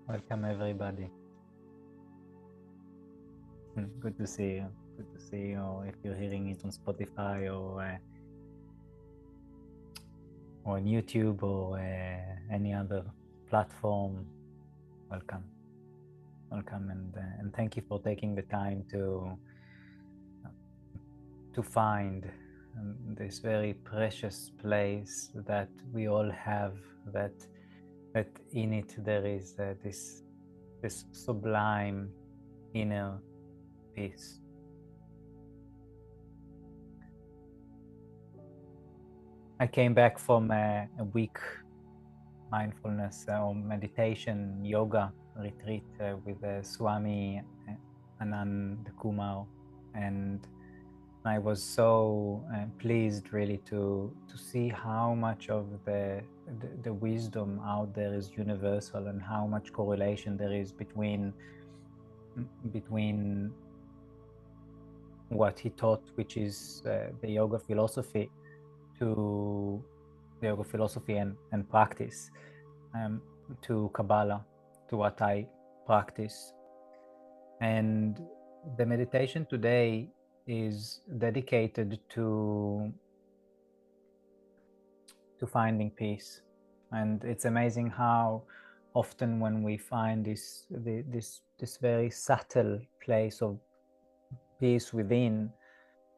Welcome everybody. Good to see you. Good to see you. If you're hearing it on Spotify or on YouTube or any other platform, welcome, welcome, and thank you for taking the time to find this very precious place that we all have. That in it there is this sublime inner peace. I came back from a week mindfulness or meditation yoga retreat with Swami Anand Kumar, and I was so pleased really to see how much of the wisdom out there is universal, and how much correlation there is between what he taught, which is the yoga philosophy, to the yoga philosophy and practice, to Kabbalah, to what I practice. And the meditation today is dedicated to finding peace. And it's amazing how often when we find this very subtle place of peace within,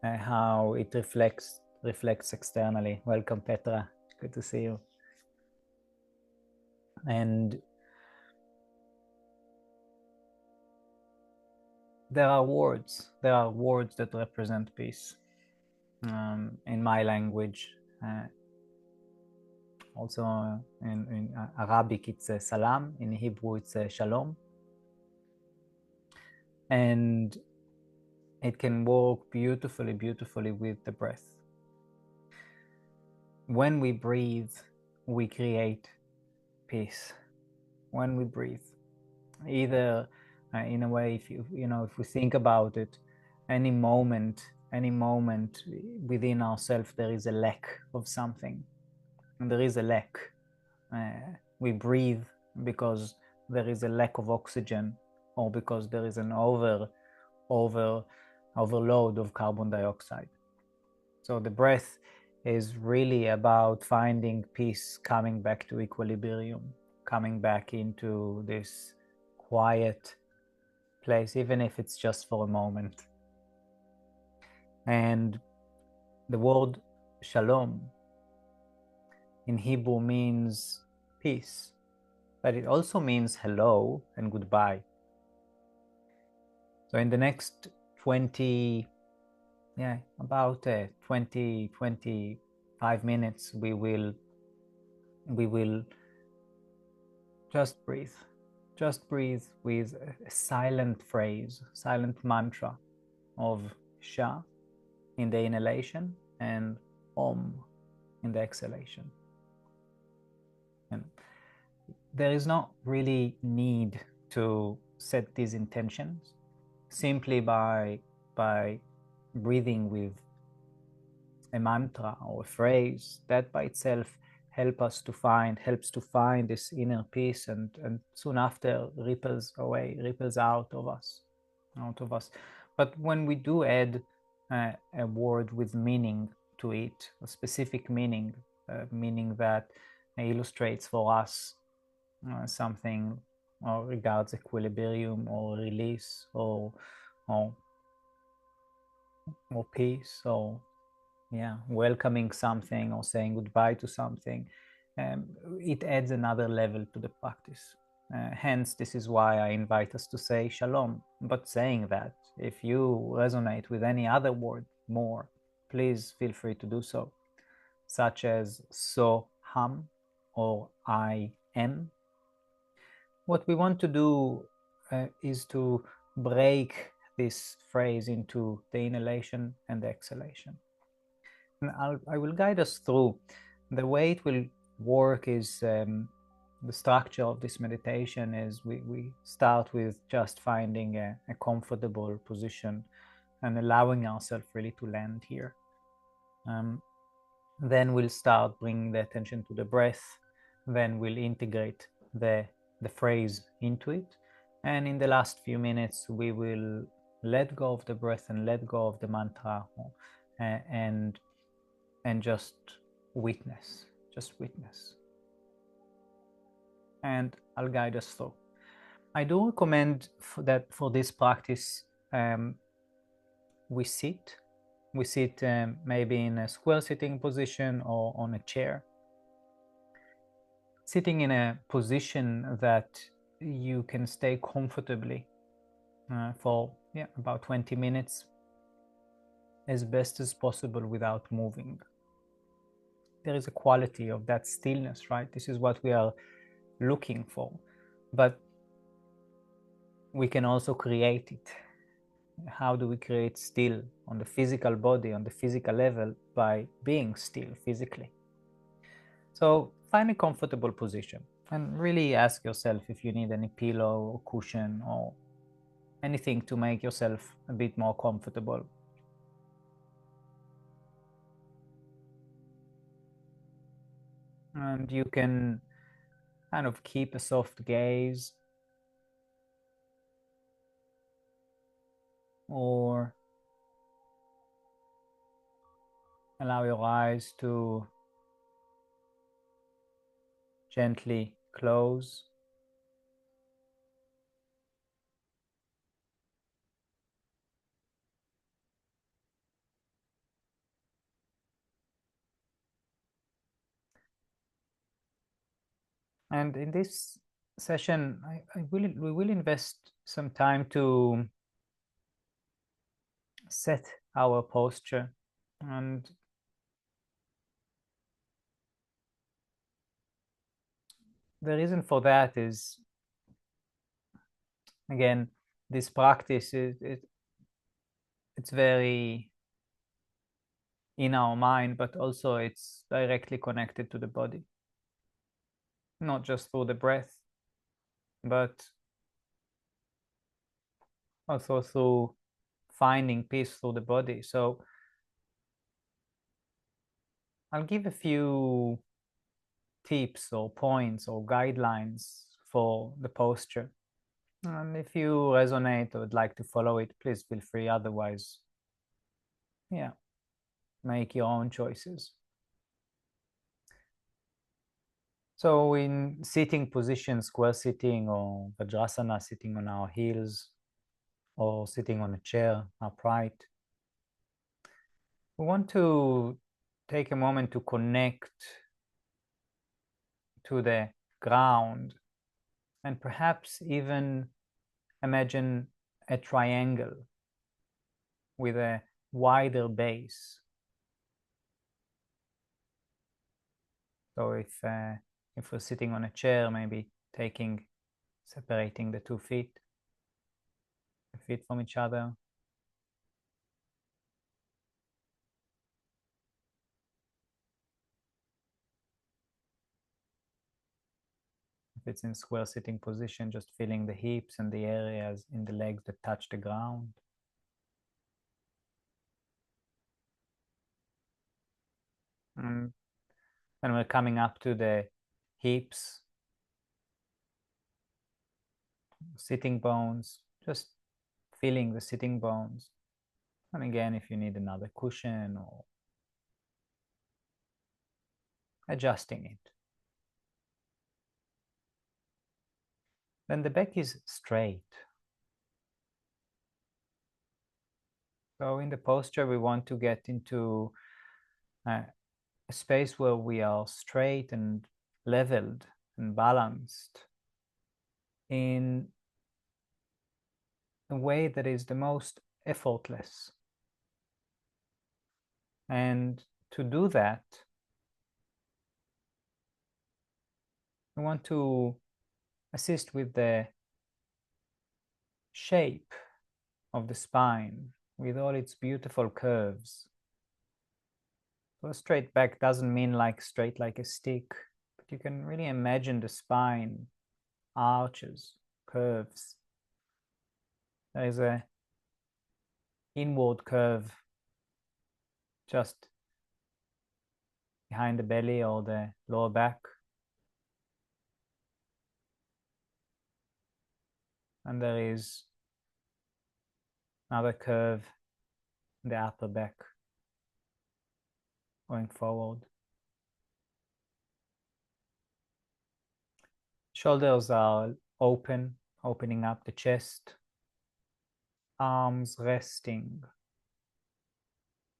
how it reflects externally. Welcome, Petra. Good to see you. And there are words that represent peace. In my language, also in Arabic it's salam, in Hebrew it's shalom, and it can work beautifully with the breath. When we breathe, we create peace. When we breathe, either in a way, if we think about it, any moment within ourselves there is a lack of something, and there is a lack. We breathe because there is a lack of oxygen, or because there is an overload of carbon dioxide. So the breath is really about finding peace, coming back to equilibrium, coming back into this quiet place, even if it's just for a moment. And the word shalom in Hebrew means peace, but it also means hello and goodbye. So in the next 20 25 minutes, we will just breathe with a silent phrase, silent mantra of Sha in the inhalation and Om in the exhalation. And there is not really need to set these intentions. Simply by breathing with a mantra or a phrase, that by itself helps to find this inner peace, and soon after ripples out of us. But when we do add a word with meaning to it, a specific meaning that illustrates for us something, or regards equilibrium or release or peace, or welcoming something or saying goodbye to something, it adds another level to the practice. Hence, this is why I invite us to say shalom. But saying that, if you resonate with any other word more, please feel free to do so, such as so-ham or I am. What we want to do is to break this phrase into the inhalation and the exhalation. And I will guide us through. The way it will work is, the structure of this meditation is we start with just finding a comfortable position and allowing ourselves really to land here. Then we'll start bringing the attention to the breath. Then we'll integrate the the phrase into it. And in the last few minutes, we will let go of the breath and let go of the mantra, and just witness, and I'll guide us through. I do recommend that for this practice, we sit maybe in a square sitting position or on a chair, sitting in a position that you can stay comfortably for about 20 minutes as best as possible without moving. There is a quality of that stillness, right? This is what we are looking for, but we can also create it. How do we create still on the physical body, on the physical level? By being still physically. So find a comfortable position and really ask yourself if you need any pillow or cushion or anything to make yourself a bit more comfortable. And you can kind of keep a soft gaze, or allow your eyes to gently close. And in this session, we will invest some time to set our posture. And the reason for that is, again, this practice it's very in our mind, but also it's directly connected to the body, not just through the breath, but also through finding peace through the body. So I'll give a few tips or points or guidelines for the posture. And if you resonate or would like to follow it, please feel free. Otherwise, make your own choices. So in sitting position, square sitting or Vajrasana, sitting on our heels or sitting on a chair upright, we want to take a moment to connect to the ground and perhaps even imagine a triangle with a wider base. So if we're sitting on a chair, maybe separating the 2 feet, from each other. If it's in square sitting position, just feeling the hips and the areas in the legs that touch the ground. And we're coming up to the hips, sitting bones, just feeling the sitting bones. And again, if you need another cushion or adjusting it. Then the back is straight. So in the posture, we want to get into a space where we are straight and leveled and balanced in a way that is the most effortless. And to do that, we want to assist with the shape of the spine with all its beautiful curves. So a straight back doesn't mean like straight like a stick, but you can really imagine the spine, arches, curves. There is a inward curve just behind the belly or the lower back. And there is another curve in the upper back going forward. Shoulders are open, opening up the chest. Arms resting,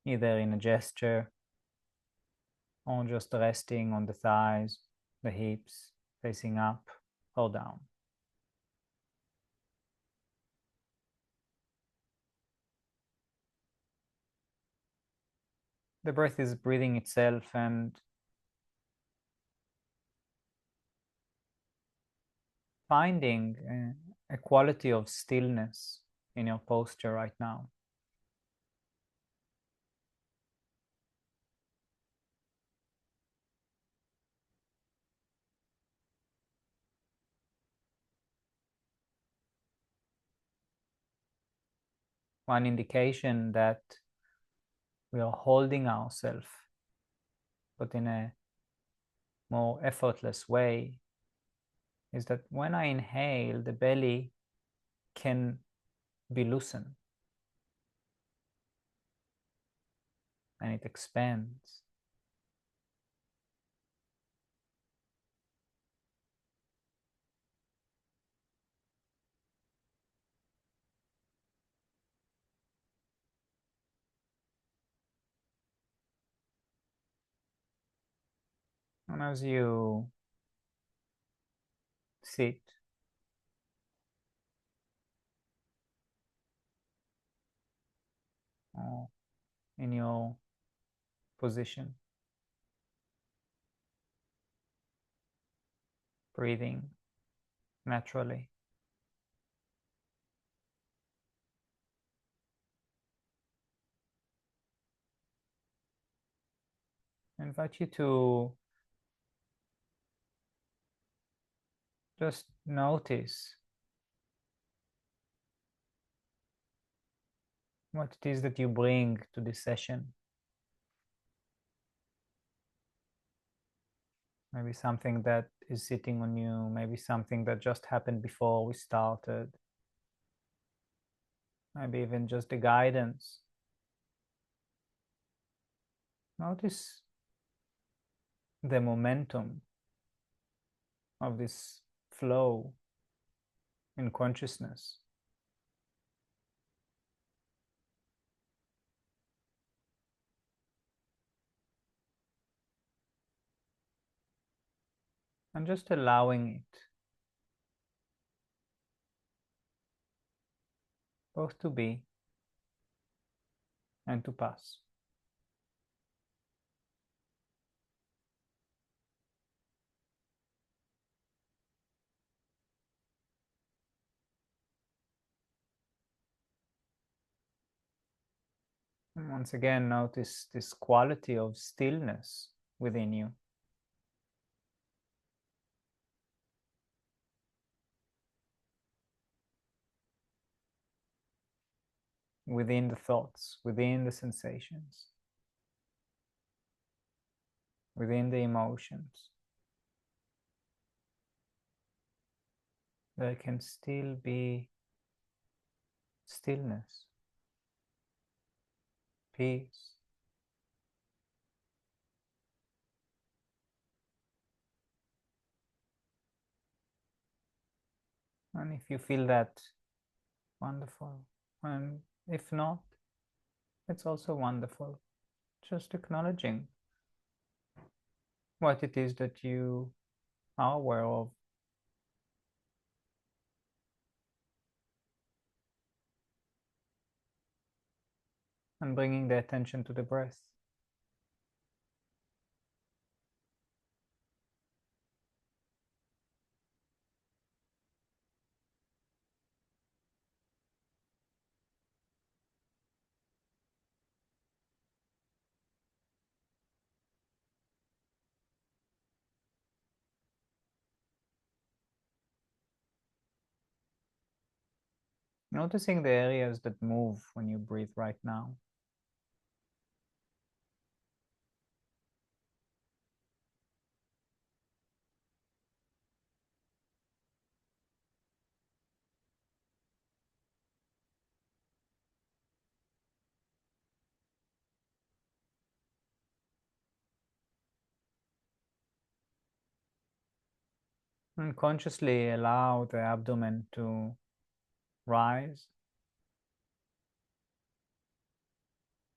either in a gesture or just resting on the thighs, the hips, facing up or down. The breath is breathing itself and finding a quality of stillness in your posture right now. One indication that we are holding ourselves, but in a more effortless way, is that when I inhale, the belly can be loosened and it expands. And as you sit, or in your position, breathing naturally, I invite you to just notice what it is that you bring to this session. Maybe something that is sitting on you, maybe something that just happened before we started, maybe even just the guidance. Notice the momentum of this flow in consciousness. And just allowing it both to be and to pass. And once again, notice this quality of stillness within you. Within the thoughts, within the sensations, within the emotions. There can still be stillness, peace. And if you feel that, wonderful. And if not, it's also wonderful. Just acknowledging what it is that you are aware of. And bringing the attention to the breath. Noticing the areas that move when you breathe right now. And consciously allow the abdomen to rise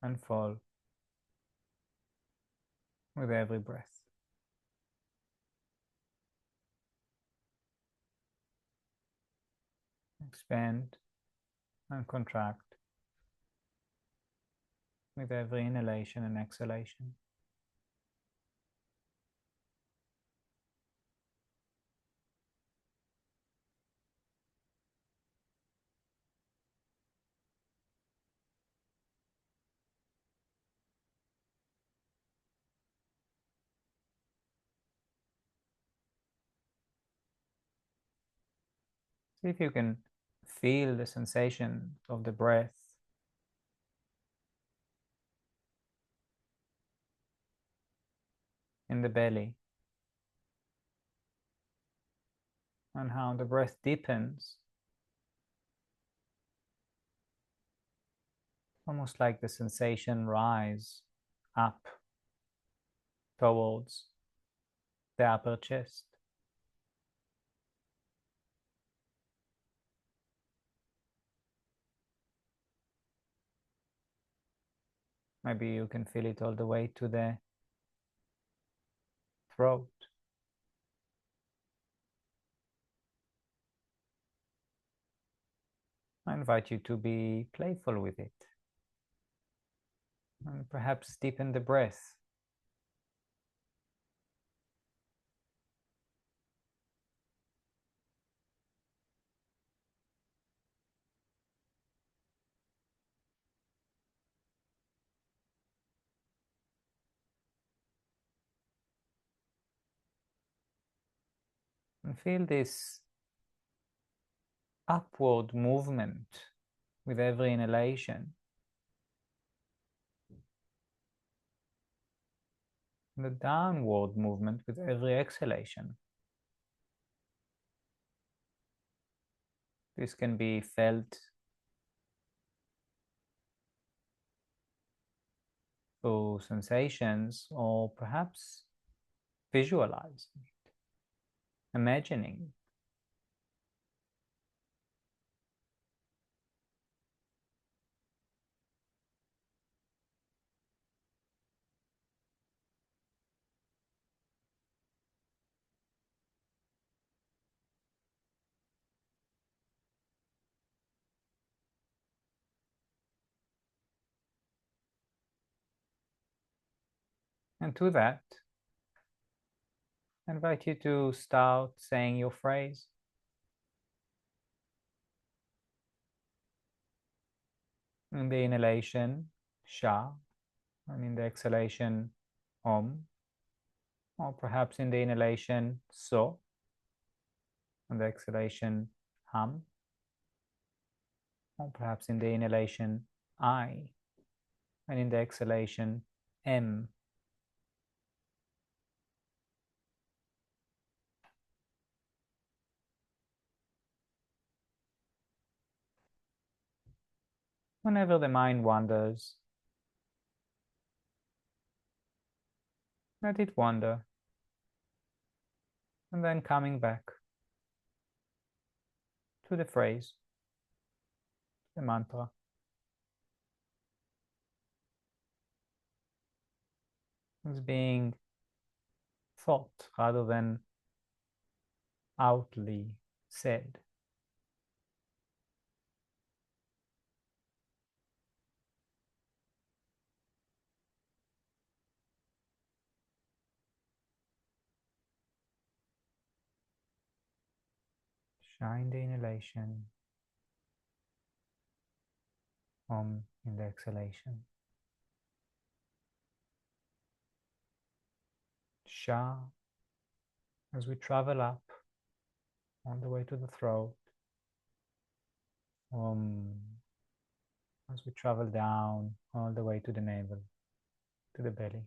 and fall with every breath. Expand and contract with every inhalation and exhalation. See if you can feel the sensation of the breath in the belly and how the breath deepens, almost like the sensation rise up towards the upper chest. Maybe you can feel it all the way to the throat. I invite you to be playful with it and perhaps deepen the breath. And feel this upward movement with every inhalation, and the downward movement with every exhalation. This can be felt through sensations or perhaps visualizing it, imagining. And to that, I invite you to start saying your phrase. In the inhalation, Sha, and in the exhalation, Om, or perhaps in the inhalation, So, and the exhalation, Hum, or perhaps in the inhalation, I, and in the exhalation, M. Whenever the mind wanders, let it wander, and then coming back to the phrase, the mantra. As being thought rather than outly said. Sha in the inhalation, Om in the exhalation. Sha as we travel up on the way to the throat. Om as we travel down all the way to the navel, to the belly.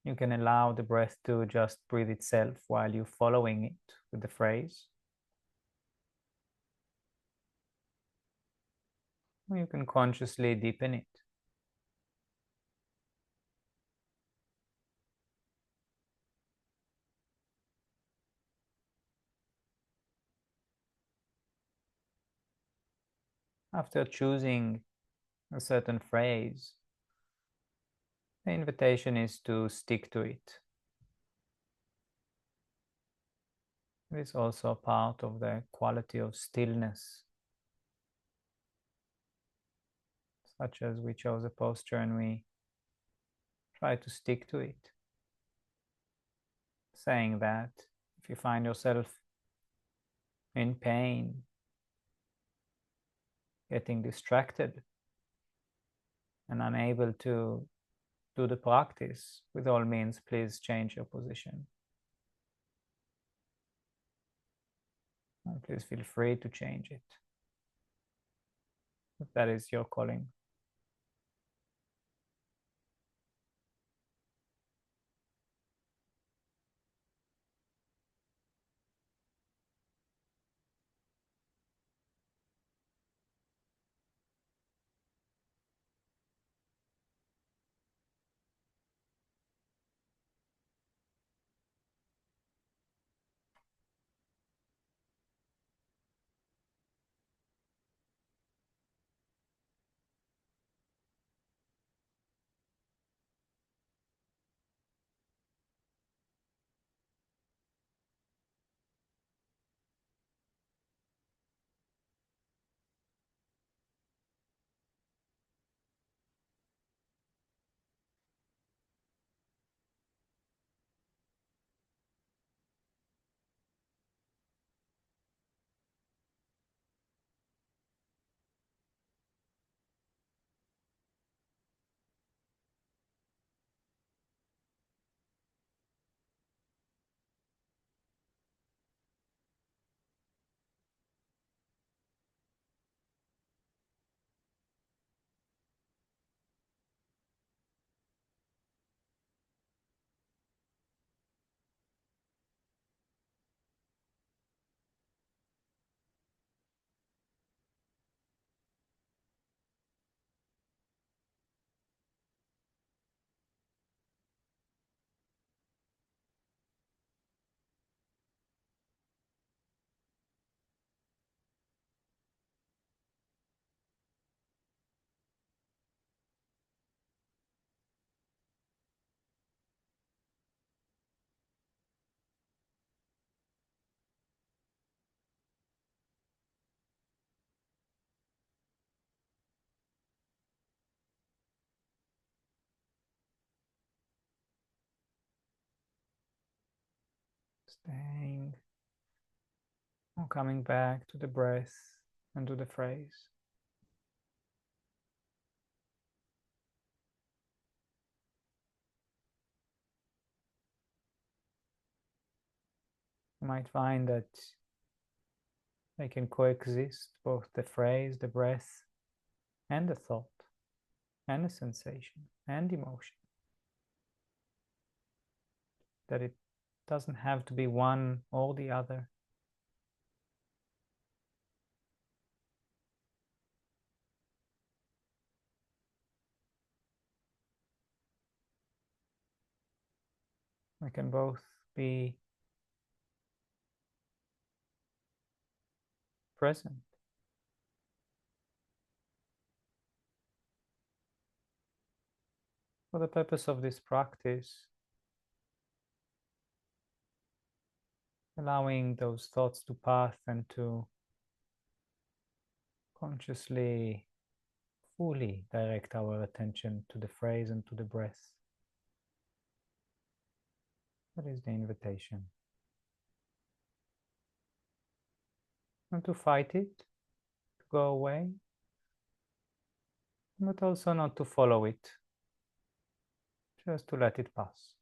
You can allow the breath to just breathe itself while you're following it with the phrase. or you can consciously deepen it. After choosing a certain phrase, the invitation is to stick to it. It is also a part of the quality of stillness, such as we chose a posture and we try to stick to it. Saying that if you find yourself in pain, getting distracted, and unable to do the practice, with all means, please change your position. And please feel free to change it, if that is your calling. Staying or coming back to the breath and to the phrase. You might find that they can coexist, both the phrase, the breath, and the thought, and the sensation, and emotion. That it doesn't have to be one or the other. They can both be present. For the purpose of this practice, allowing those thoughts to pass and to consciously, fully direct our attention to the phrase and to the breath. That is the invitation. Not to fight it, to go away, but also not to follow it, just to let it pass.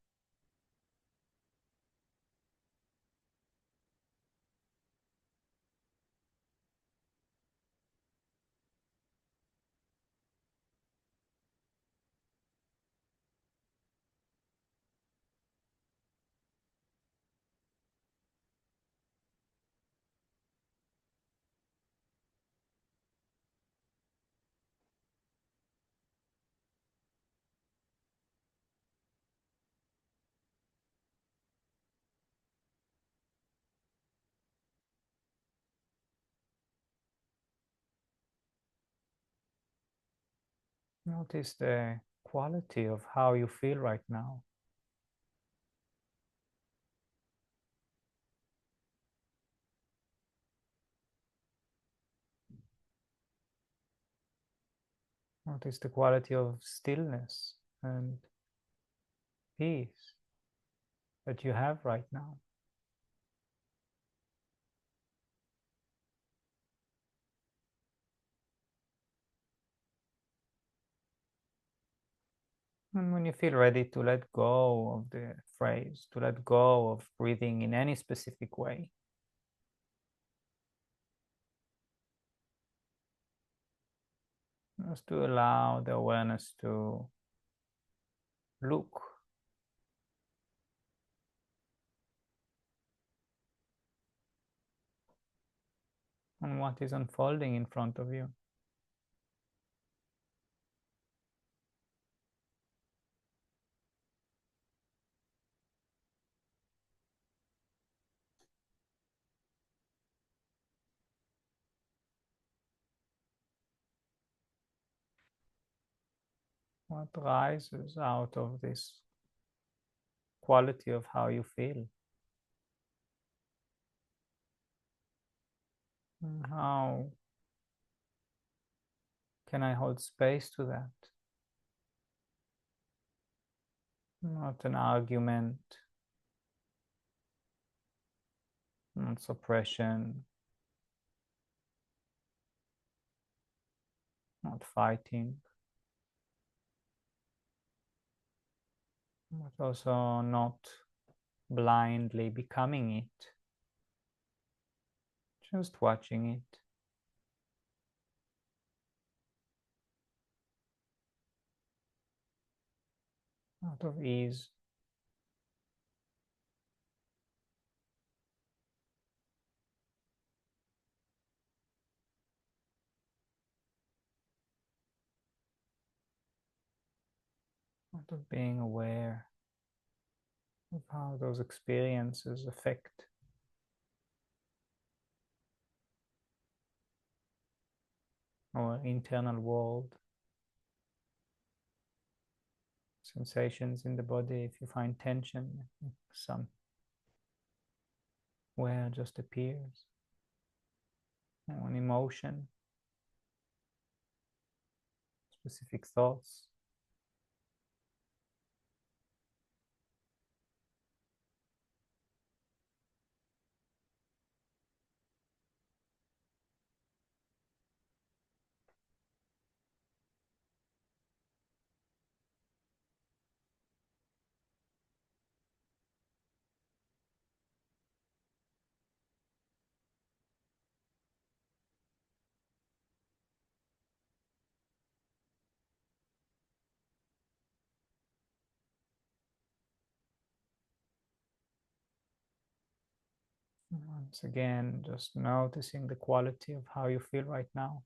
Notice the quality of how you feel right now. Notice the quality of stillness and peace that you have right now. And when you feel ready to let go of the phrase, to let go of breathing in any specific way, just to allow the awareness to look on what is unfolding in front of you. What rises out of this quality of how you feel? And how can I hold space to that? Not an argument, not suppression, not fighting, but also not blindly becoming it, just watching it. Out of ease. Out of being aware of how those experiences affect our internal world, sensations in the body. If you find tension, somewhere just appears, or an emotion, specific thoughts. Once again, just noticing the quality of how you feel right now.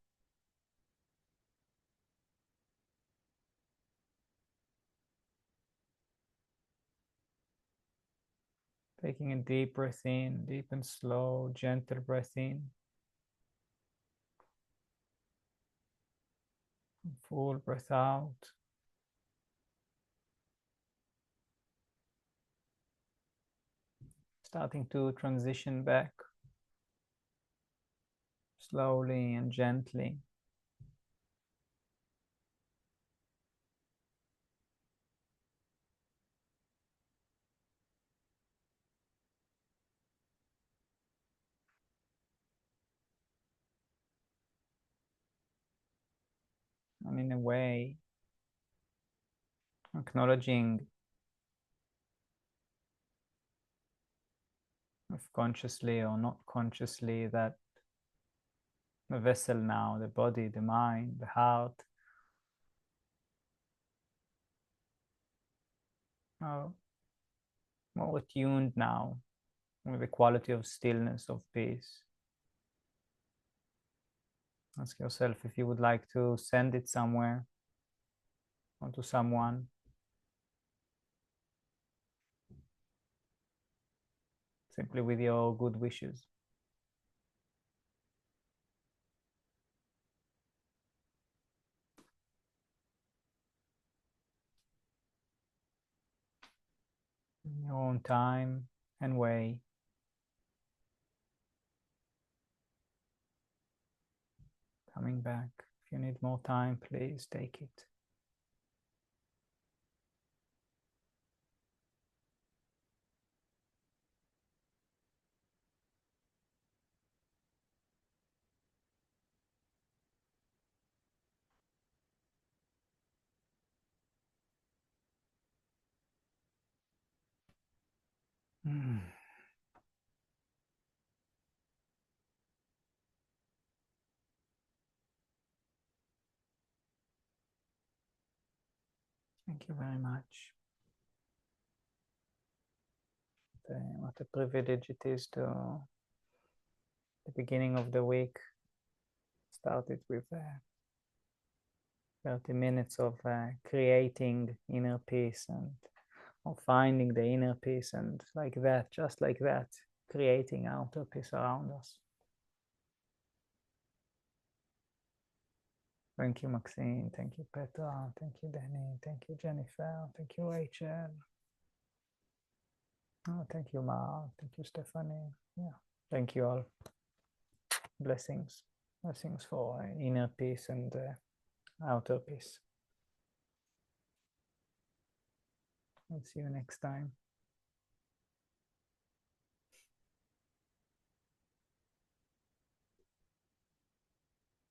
Taking a deep breath in, deep and slow, gentle breath in. Full breath out. Starting to transition back slowly and gently. And in a way, acknowledging if consciously or not consciously that the vessel now, the body, the mind, the heart, are more attuned now with the quality of stillness, of peace. Ask yourself if you would like to send it somewhere or to someone. Simply with your good wishes. in your own time and way. Coming back. If you need more time, please take it. Mm. Thank you very much. What a privilege it is to the beginning of the week. Started with 30 minutes of creating inner peace and of finding the inner peace, and like that, just like that, creating outer peace around us. Thank you, Maxine. Thank you, Petra. Thank you, Danny. Thank you, Jennifer. Thank you, Rachel. Oh, thank you, Mark. Thank you, Stephanie. Yeah. Thank you all. Blessings. Blessings for inner peace and outer peace. I'll see you next time.